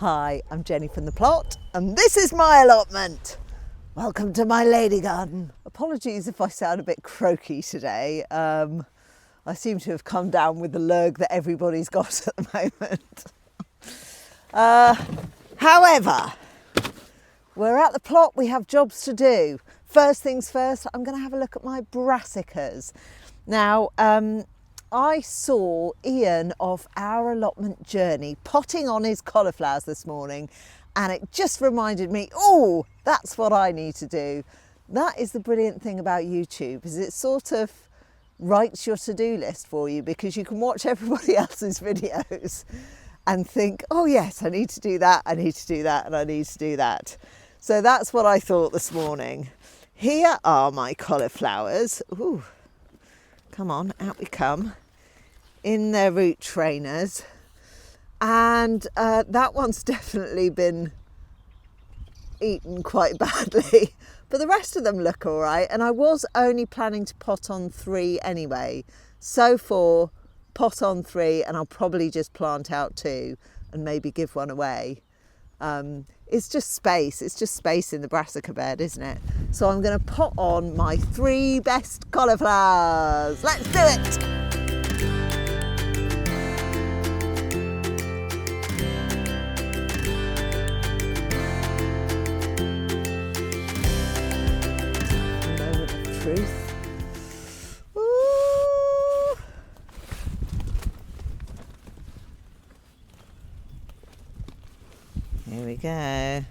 Hi, I'm Jenny from the plot, and this is my allotment. Welcome to my lady garden. Apologies if I sound a bit croaky today. I seem to have come down with the lurg that everybody's got at the moment. However, we're at the plot, we have jobs to do. First things first, I'm going to have a look at my brassicas. Now, I saw Ian of Our Allotment Journey potting on his cauliflowers this morning, and it just reminded me, oh, that's what I need to do. That is the brilliant thing about YouTube, is it sort of writes your to-do list for you, because you can watch everybody else's videos and think, oh yes, I need to do that, I need to do that, and I need to do that. So that's what I thought this morning. Here are my cauliflowers. Ooh, come on, out we come. In their root trainers. And that one's definitely been eaten quite badly. But the rest of them look all right. And I was only planning to pot on 3 anyway. So 4, pot on 3, and I'll probably just plant out 2 and maybe give one away. It's just space. It's just space in the brassica bed, isn't it? So I'm going to pot on my 3 best cauliflowers. Let's do it. Truth. Ooh. Here we go.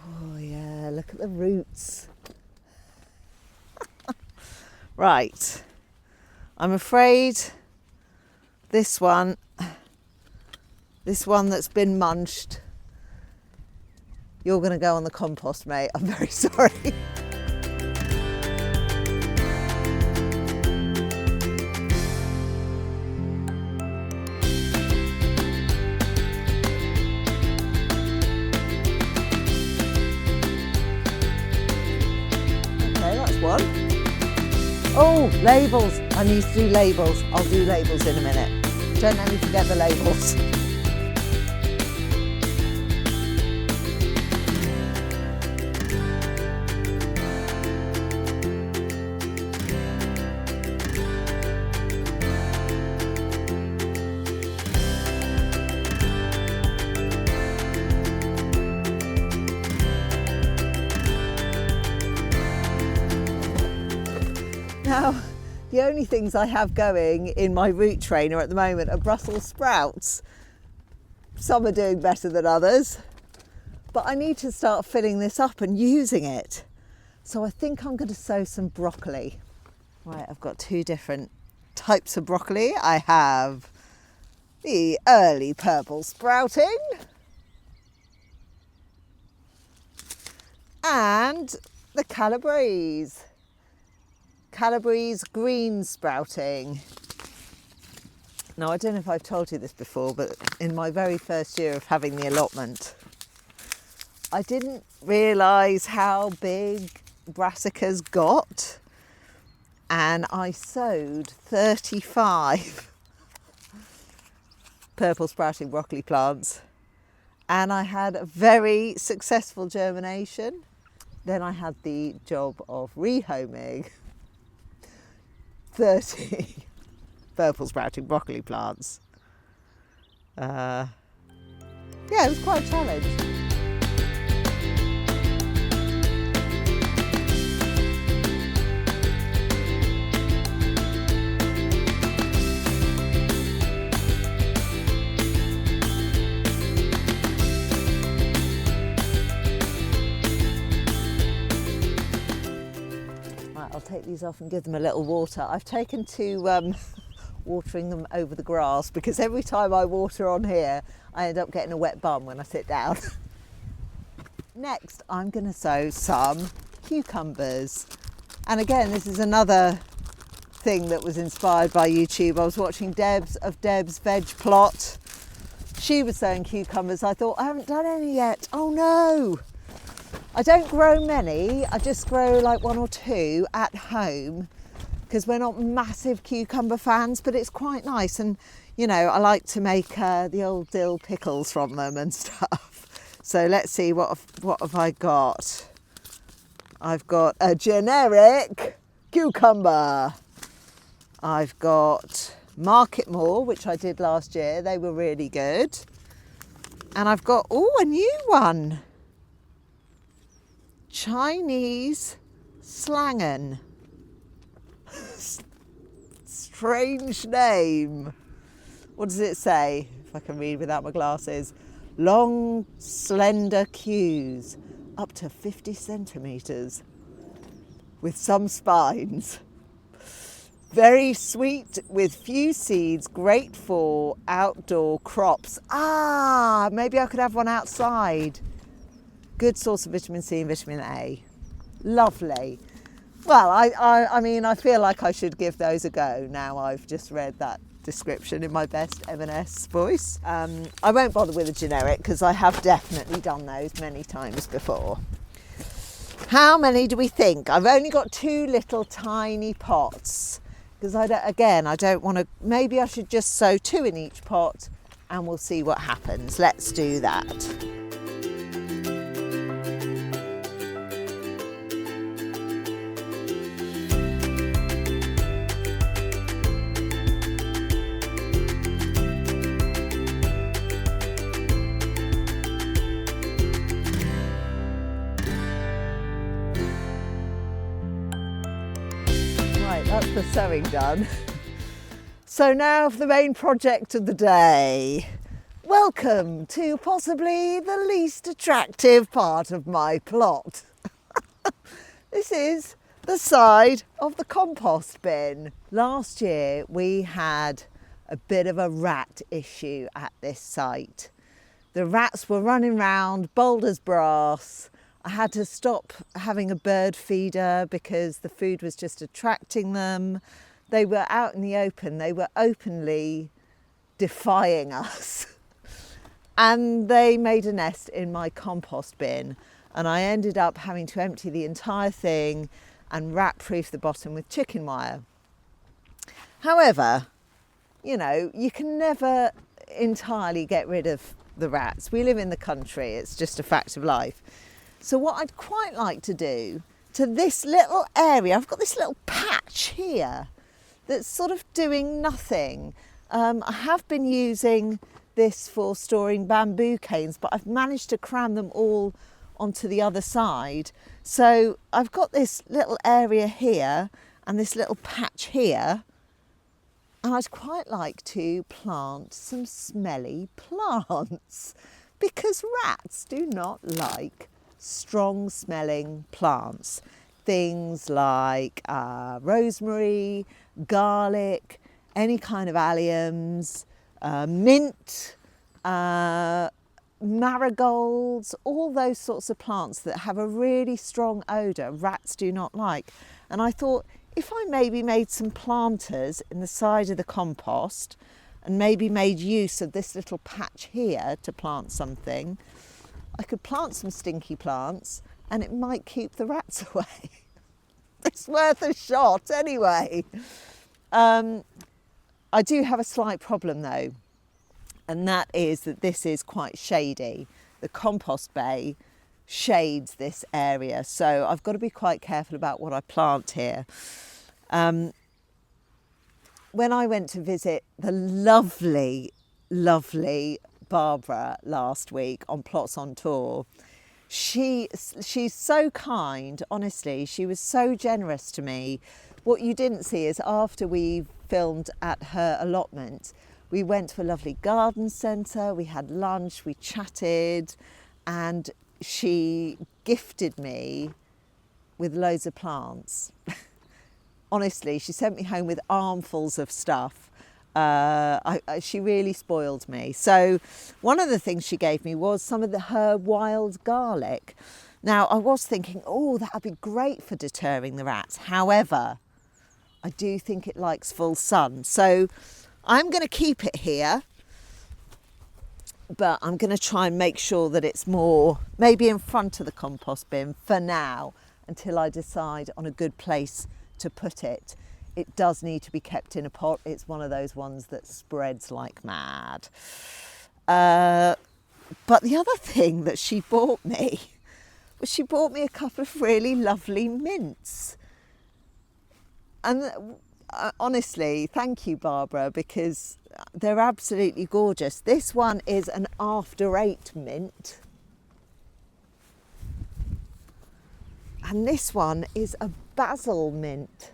Oh yeah, look at the roots. Right, I'm afraid this one that's been munched, you're going to go on the compost, mate. I'm very sorry. Okay, that's one. Oh, labels. I need to do labels. I'll do labels in a minute. Don't let me forget the labels. Now, the only things I have going in my root trainer at the moment are Brussels sprouts. Some are doing better than others, but I need to start filling this up and using it. So I think I'm going to sow some broccoli. Right, I've got 2 different types of broccoli. I have the early purple sprouting and the Calabrese green sprouting. Now, I don't know if I've told you this before, but in my very first year of having the allotment, I didn't realise how big brassicas got, and I sowed 35 purple sprouting broccoli plants, and I had a very successful germination. Then I had the job of rehoming 30 purple sprouting broccoli plants. Yeah, it was quite a challenge. I'll take these off and give them a little water. I've taken to watering them over the grass, because every time I water on here, I end up getting a wet bum when I sit down. Next, I'm going to sow some cucumbers. And again, this is another thing that was inspired by YouTube. I was watching Deb's Veg Plot. She was sowing cucumbers. I thought, I haven't done any yet. Oh no! I don't grow many, I just grow like 1 or 2 at home, because we're not massive cucumber fans, but it's quite nice. And, you know, I like to make the old dill pickles from them and stuff. So let's see, what have I got? I've got a generic cucumber. I've got Market More, which I did last year. They were really good. And I've got, a new one. Chinese Slangen. Strange name. What does it say? If I can read without my glasses. Long, slender cues, up to 50 centimetres, with some spines. Very sweet, with few seeds, great for outdoor crops. Maybe I could have one outside. Good source of vitamin C and vitamin A. Lovely. Well, I mean, I feel like I should give those a go now I've just read that description in my best M&S voice. I won't bother with a generic because I have definitely done those many times before. How many do we think? I've only got 2 little tiny pots because I don't want to, maybe I should just sow 2 in each pot and we'll see what happens. Let's do that. That's the sowing done. So now for the main project of the day. Welcome to possibly the least attractive part of my plot. This is the side of the compost bin. Last year we had a bit of a rat issue at this site. The rats were running round, bold as brass. I had to stop having a bird feeder because the food was just attracting them. They were out in the open. They were openly defying us. And they made a nest in my compost bin. And I ended up having to empty the entire thing and rat-proof the bottom with chicken wire. However, you know, you can never entirely get rid of the rats. We live in the country. It's just a fact of life. So what I'd quite like to do to this little area, I've got this little patch here that's sort of doing nothing. I have been using this for storing bamboo canes, but I've managed to cram them all onto the other side. So I've got this little area here and this little patch here. And I'd quite like to plant some smelly plants because rats do not like strong smelling plants. Things like rosemary, garlic, any kind of alliums, mint, marigolds, all those sorts of plants that have a really strong odour rats do not like. And I thought if I maybe made some planters in the side of the compost and maybe made use of this little patch here to plant something, I could plant some stinky plants and it might keep the rats away. It's worth a shot anyway. I do have a slight problem though, and that is that this is quite shady. The compost bay shades this area, so I've got to be quite careful about what I plant here. When I went to visit the lovely Barbara last week on Plots on Tour, she's so kind, honestly. She was so generous to me. What you didn't see is after we filmed at her allotment, we went to a lovely garden centre, we had lunch, we chatted, and she gifted me with loads of plants. Honestly, she sent me home with armfuls of stuff. She really spoiled me. So one of the things she gave me was some of her wild garlic. Now I was thinking, that would be great for deterring the rats. However, I do think it likes full sun. So I'm going to keep it here, but I'm going to try and make sure that it's more maybe in front of the compost bin for now until I decide on a good place to put it. it does need to be kept in a pot. It's one of those ones that spreads like mad. But the other thing that she bought me was she bought me a couple of really lovely mints. And honestly, thank you, Barbara, because they're absolutely gorgeous. This one is an after 8 mint. And this one is a basil mint.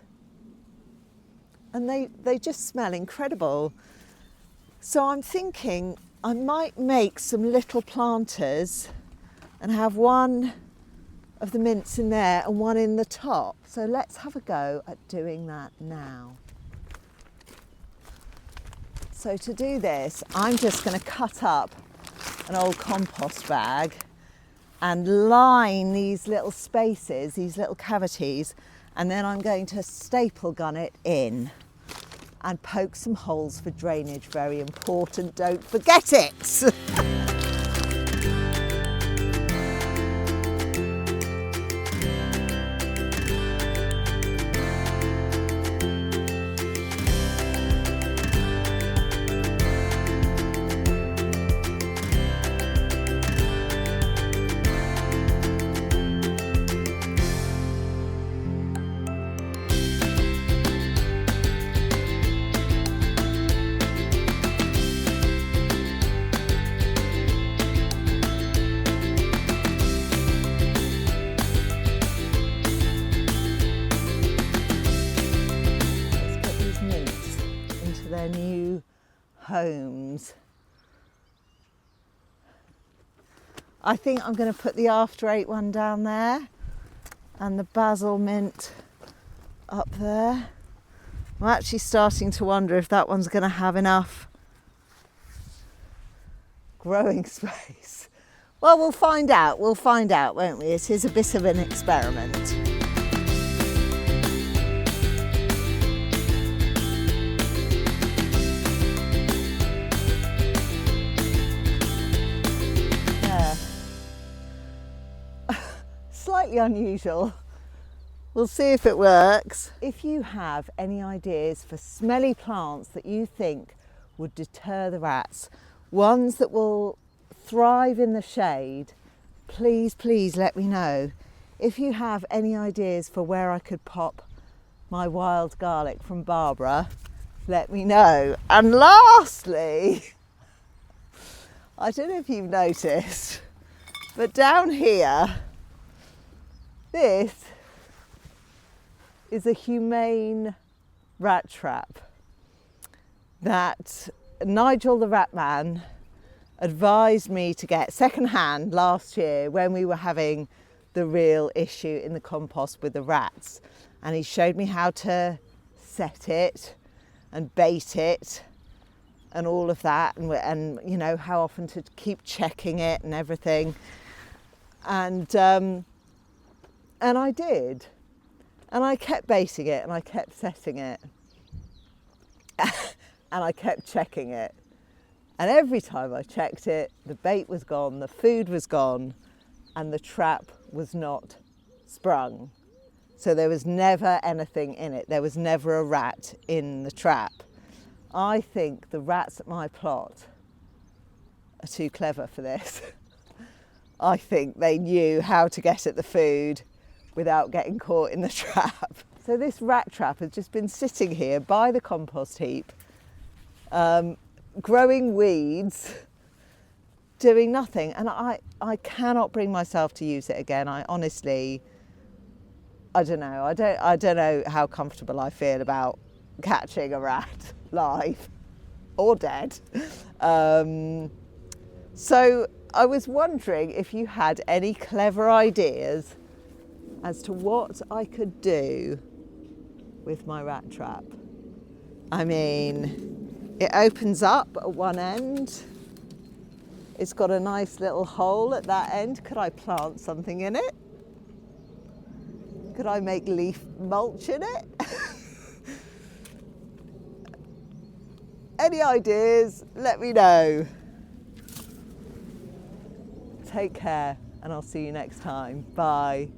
And they just smell incredible. So I'm thinking I might make some little planters and have one of the mints in there and one in the top. So let's have a go at doing that now. So to do this, I'm just going to cut up an old compost bag and line these little spaces, these little cavities, and then I'm going to staple gun it in and poke some holes for drainage. Very important, don't forget it. Their new homes. I think I'm going to put the after 8 one down there and the basil mint up there. I'm actually starting to wonder if that one's going to have enough growing space. Well, we'll find out, won't we? It is a bit of an experiment. Slightly unusual. We'll see if it works. If you have any ideas for smelly plants that you think would deter the rats, ones that will thrive in the shade, please let me know. If you have any ideas for where I could pop my wild garlic from Barbara, let me know. And lastly, I don't know if you've noticed, but down here, this is a humane rat trap that Nigel the rat man advised me to get second-hand last year when we were having the real issue in the compost with the rats. And he showed me how to set it and bait it and all of that, and you know, how often to keep checking it and everything. And I did, and I kept baiting it and I kept setting it and I kept checking it, and every time I checked it, the bait was gone, the food was gone, and the trap was not sprung. So there was never anything in it. There was never a rat in the trap. I think the rats at my plot are too clever for this. I think they knew how to get at the food without getting caught in the trap. So this rat trap has just been sitting here by the compost heap, growing weeds, doing nothing. And I cannot bring myself to use it again. I honestly, I don't know. I don't know how comfortable I feel about catching a rat live or dead. So I was wondering if you had any clever ideas as to what I could do with my rat trap. I mean, it opens up at one end. It's got a nice little hole at that end. Could I plant something in it? Could I make leaf mulch in it? Any ideas? Let me know. Take care, and I'll see you next time. Bye.